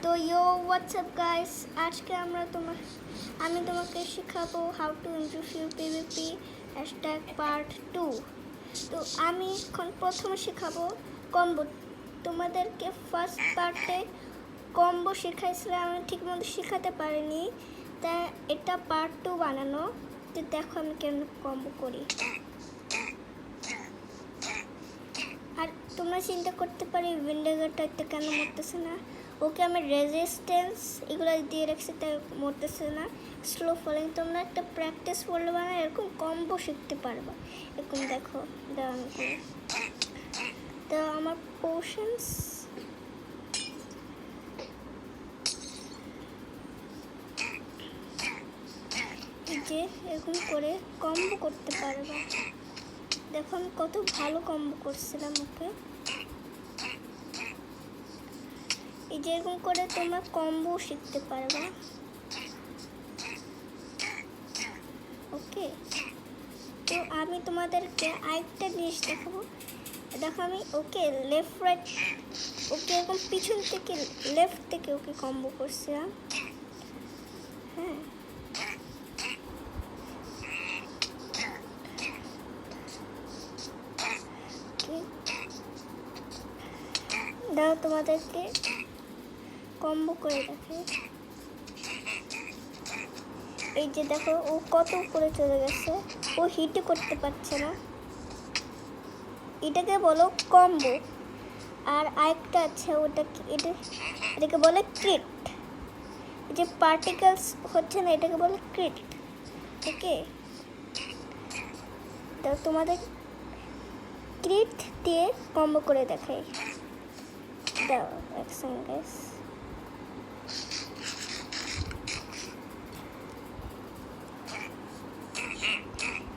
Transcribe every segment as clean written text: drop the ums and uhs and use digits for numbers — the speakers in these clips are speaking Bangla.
তো হোয়াটসঅ্যাপ গাইস, আজকে আমি তোমাকে শেখাবো how to improve your PVP hashtag part 2। তো আমি এখন প্রথমে শেখাবো কম্বো। তোমাদেরকে ফার্স্ট পার্টে কম্বো শেখাইছিলাম, আমি ঠিকমতো শেখাতে পারিনি, তাই এটা পার্ট 2 বানানো। তো দেখো আমি কেমন কম্বো করি। আর তোমরা চিন্তা করতে পারি উইন্ডোগারটা কেন মরতেছে না। ওকে আমি রেজিস্ট্যান্স এগুলো দিয়ে রাখছি, তাই মরতেছে না। স্লো ফলিং, তোমরা একটা প্র্যাকটিস করলে মানে এরকম কম্বো শিখতে পারবা। এরকম দেখো দাঁড়ানো করে। তো আমার পোশনস যে এরকম করে কম্বো করতে পারবা। দেখো আমি কত ভালো কম্বো করছিলাম ওকে। এই যে এরকম করে তোমরা কম্বো শিখতে পারবা। ওকে, তো আমি তোমাদেরকে আরেকটা জিনিস দেখাবো। দেখো আমি ওকে লেফট রাইট ওকে এরকম পিছন থেকে লেফট থেকে ওকে কম্বো করছিলাম। হ্যাঁ, দাও তোমাদেরকে কম্বো করে দেখে। এই যে দেখো ও কত উপরে চলে গেছে, ও হিটই করতে পারছে না। এটাকে বলো কম্বো। আর আরেকটা আছে এটাকে বলে ক্রিট। এই যে পার্টিকেলস হচ্ছে না, এটাকে বলে ক্রিট। ওকে, তো তোমাদের ক্রিট দিয়ে কম্বো করে দেখাই। দাও এক সেকেন্ড।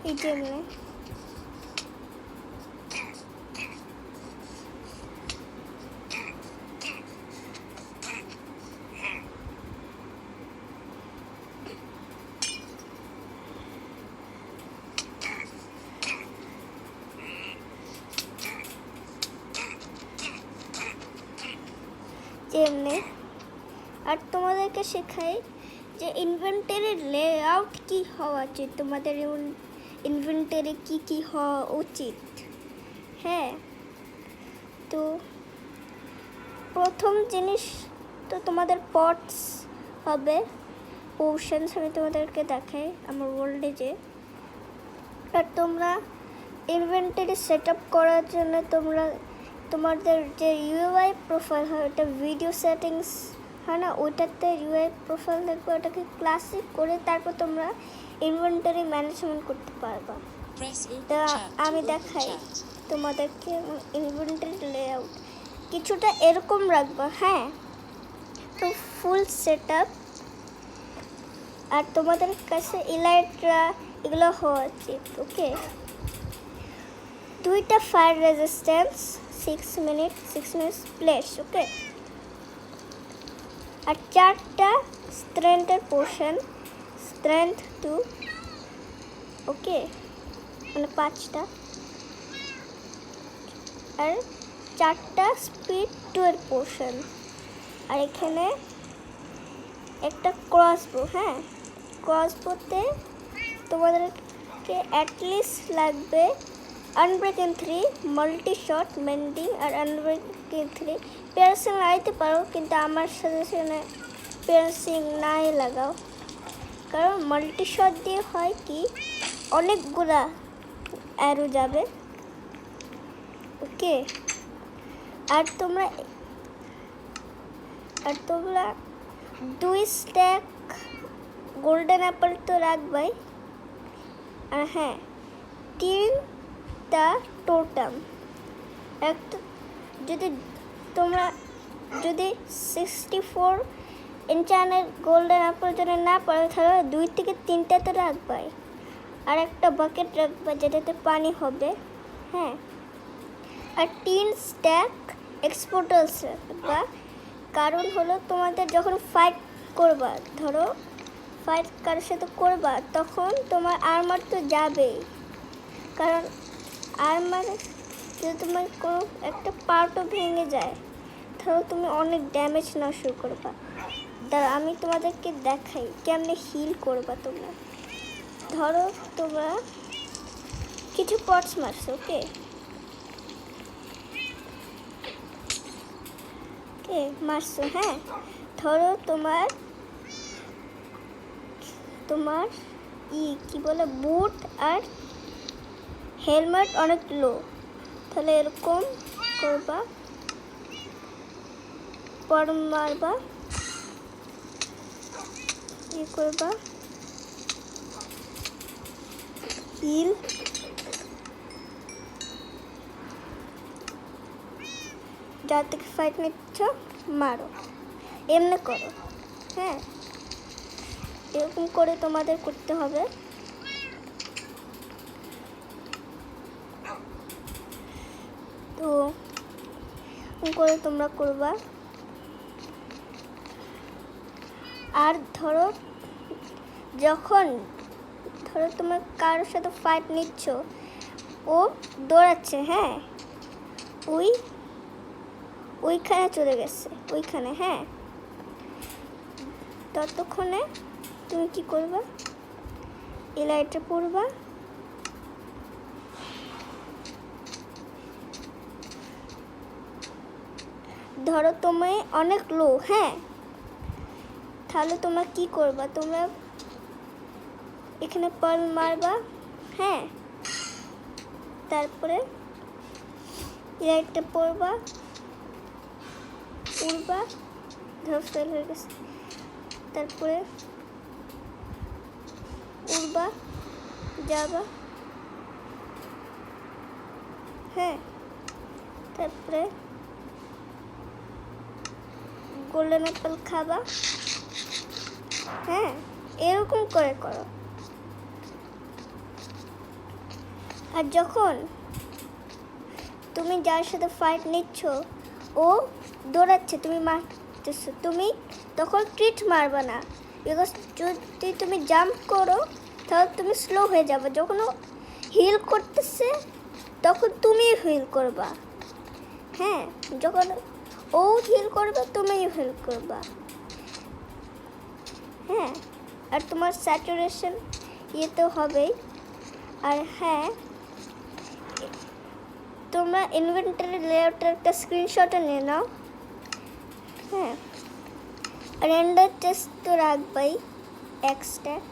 এই জন্য যেমনি। আর তোমাদেরকে শেখাই যে ইনভেন্টরির লেআউট কি হওয়া উচিত, তোমাদের ইনভেন্টরি কি কি হওয়া উচিত। হ্যাঁ, তো প্রথম জিনিস তো তোমাদের পটস হবে, পোশনস আমি তোমাদেরকে দেখাই আমার ওয়ার্ল্ডে যে। আর তোমরা ইনভেন্টরি সেট আপ করার জন্য তোমাদের যে ইউআই প্রোফাইল হয়, ওটা ভিডিও সেটিংস হয় না, ওইটাতে ইউআই প্রোফাইল দেখবে, ওটাকে ক্লাসিক করে তারপর তোমরা ইনভেন্টরি ম্যানেজমেন্ট করতে পারবা। তা আমি দেখাই তোমাদেরকে ইনভেন্টরি লেআউট কিছুটা এরকম রাখবা। হ্যাঁ, তো ফুল সেট আপ। আর তোমাদের কাছে ইলাইট্রা এগুলো হওয়া উচিত। ওকে, 2টা ফায়ার রেজিস্ট্যান্স 6 মিনিট প্লেস। ওকে, আর 4টা স্ট্রেংথের পোর্শন, স্ট্রেংথ 2। ওকে, মানে 5টা। আর 4টা স্পিড 2 এর পোর্শন। আর এখানে একটা ক্রসবো। হ্যাঁ, ক্রসবোতে তোমাদেরকে অ্যাটলিস্ট লাগবে আনব্রেকিং 3, মাল্টি শট, মেন্ডিং আর আনব্রেকিং 3। পিয়ার্সিং লাগাইতে পারো, কিন্তু আমার সাজেশনে পিয়ার্সিং নাই লাগাও, কারণ মাল্টি শট দিয়ে হয় কি অনেকগুলা অ্যারো যাবে। ওকে, আর তোমরা 2 স্ট্যাক গোল্ডেন অ্যাপেল তো রাখবাই। আর হ্যাঁ, 3টা টোটেম। একটা তোমরা যদি 64 ইঞ্চানের গোল্ডেন অ্যাপেল যদি না পারো, তাহলে 2 থেকে 3টা তো রাখবাই। আর একটা বাকেট রাখবা যেটাতে পানি হবে। হ্যাঁ, আর 3 স্ট্যাক এক্সপোর্টালস রাখবা। কারণ হলো তোমাদের যখন ফাইট করবা, ধরো ফাইট কারোর সাথে করবা, তখন তোমার আর্মার তো যাবেই। কারণ আর্মার যদি তোমার কোনো একটা পার্টও ভেঙে যায়, ধরো তুমি অনেক ড্যামেজ না শুরু করবা, দাঁড়া আমি তোমাদেরকে দেখাই কেমনে হিল করবা তোমরা। ধরো তোমরা কিছু পটস মারছো, ওকে মারছো, হ্যাঁ। ধরো তোমার কি বলে বুট আর হেলমেট অনেক লো, তাহলে এরকম করবা, পর মারবা, করবা হিল, যা থেকে ফাইট নিচ্ছ মারো, এমনি করো, হ্যাঁ। এরকম করে তোমাদের করতে হবে। তো করে তোমরা করবা। আর ধরো তোমার কারোর সাথে ফাইট নিচ্ছ, ও দৌড়াচ্ছে, হ্যাঁ, ওইখানে চলে গেছে, ওইখানে, হ্যাঁ। ততক্ষণে তুমি কি করবা, এই লাইটটা পড়বা, ধরো তুমি অনেক লো, হ্যাঁ, তাহলে তোমরা কি করবা, তোমরা এখানে পার্ল মারবা, হ্যাঁ, তারপরে লাইটটা পড়বা, উড়বা, ধরো ফেল হয়ে গেছে, তারপরে উড়বা, যাবা, হ্যাঁ, তারপরে গোল্ডেন অ্যাপেল খাবা, হ্যাঁ, এরকম করে করো। আর যখন তুমি যার সাথে ফাইট নিচ্ছ ও দৌড়াচ্ছে, তুমি মারতেছো, তুমি তখন ট্রিট মারবা না, বিকজ যদি তুমি জাম্প করো তাহলে তুমি স্লো হয়ে যাবে। যখন ও হিল করতেছে তখন তুমি হিল করবা, হ্যাঁ, যখন ও হিল করবে তুমিও হিল করবা, হ্যাঁ। আর তোমার স্যাচুরেশন তো হবেই। আর হ্যাঁ, তোমরা ইনভেন্টরি লেআউটের একটা স্ক্রিনশটও নিয়ে নাও, হ্যাঁ। রেন্ডার টেস্ট তো রাখবাই, এক স্ট্যাক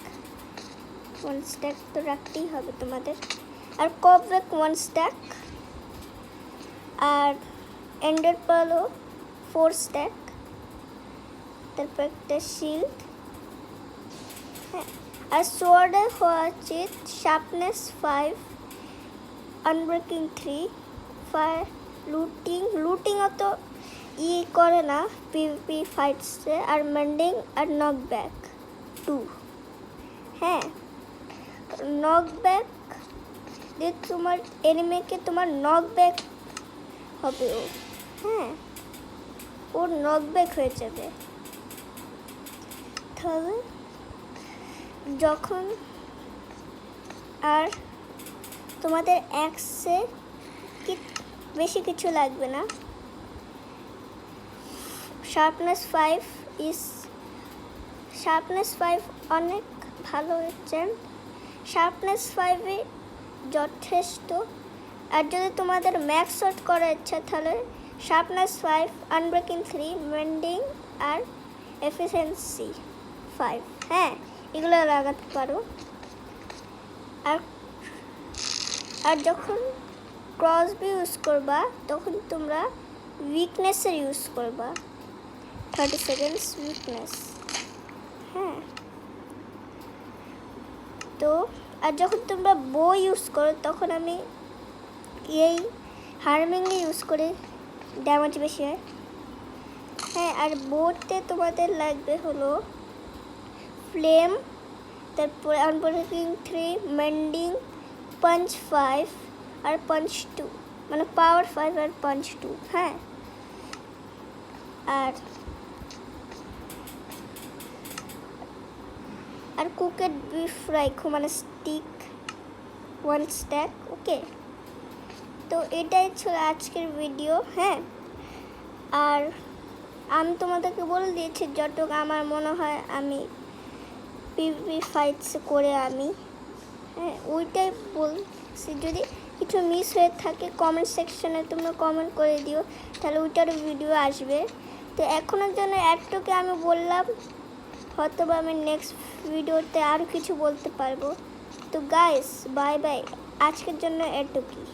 1 স্ট্যাক তো রাখতেই হবে তোমাদের, আর কবব্যাক 1 স্ট্যাক, আর এন্ডার পার্লও 4 স্ট্যাক, তারপর একটা শিল্ড, হ্যাঁ। আর সোয়ার্ডে হওয়া উচিত শার্পনেস 5, আনব্রেকিং 3, ফায়ার লুটিং অত করে না পিভিপি ফাইটসে, আর মেন্ডিং আর নকব্যাক 2, হ্যাঁ। নকব্যাক দিয়ে তোমার এনিমিকে তোমার নকব্যাক হবে, ও, হ্যাঁ, ওর নকব্যাক হয়ে যাবে। তাহলে যখন আর তোমাদের অ্যাক্সে বেশি কিছু লাগবে না, শার্পনেস 5 অনেক ভালো হচ্ছে, শার্পনেস 5 যথেষ্ট। আর যদি তোমাদের ম্যাক্স শট করার ইচ্ছা তাহলে শার্পনেস 5, আনব্রেকিং 3, মেন্ডিং আর এফিসিয়েন্সি 5, হ্যাঁ, এগুলো লাগাতে পারো। আর যখন ক্রসবি ইউজ করবা তখন তোমরা উইকনেসের ইউজ করবা, 30 সেকেন্ডস উইকনেস, হ্যাঁ। তো আর যখন তোমরা বো ইউজ করো তখন আমি এই হার্মিংয়ে ইউজ করি, ড্যামেজ বেশি হয়, হ্যাঁ। আর বোতে তোমাদের লাগবে হলো ফ্লেম, তারপরে আনব্রেকিং 3, মেন্ডিং, পাঞ্চ 5 আর পাঞ্চ 2, মানে পাওয়ার 5 আর পাঞ্চ 2, হ্যাঁ। আর কুকেড বিফ রাখো, মানে স্টিক 1 স্ট্যাক, ওকে। তো এটাই ছিল আজকের ভিডিও, হ্যাঁ। আর আমি তোমাদেরকে বলে দিয়েছি যতটুকু আমার মনে হয় আমি পিভি ফাইটস করে আমি হ্যাঁ ওইটাই বলছি। যদি কিছু মিস হয়ে থাকে কমেন্ট সেকশনে তোমরা কমেন্ট করে দিও, তাহলে ওইটারও ভিডিও আসবে। তো এখনের জন্য একটুকে আমি বললাম, হয়তো বা আমি নেক্সট ভিডিওতে আরও কিছু বলতে পারবো। তো গাইস বাই বাই, আজকের জন্য এটুকুই।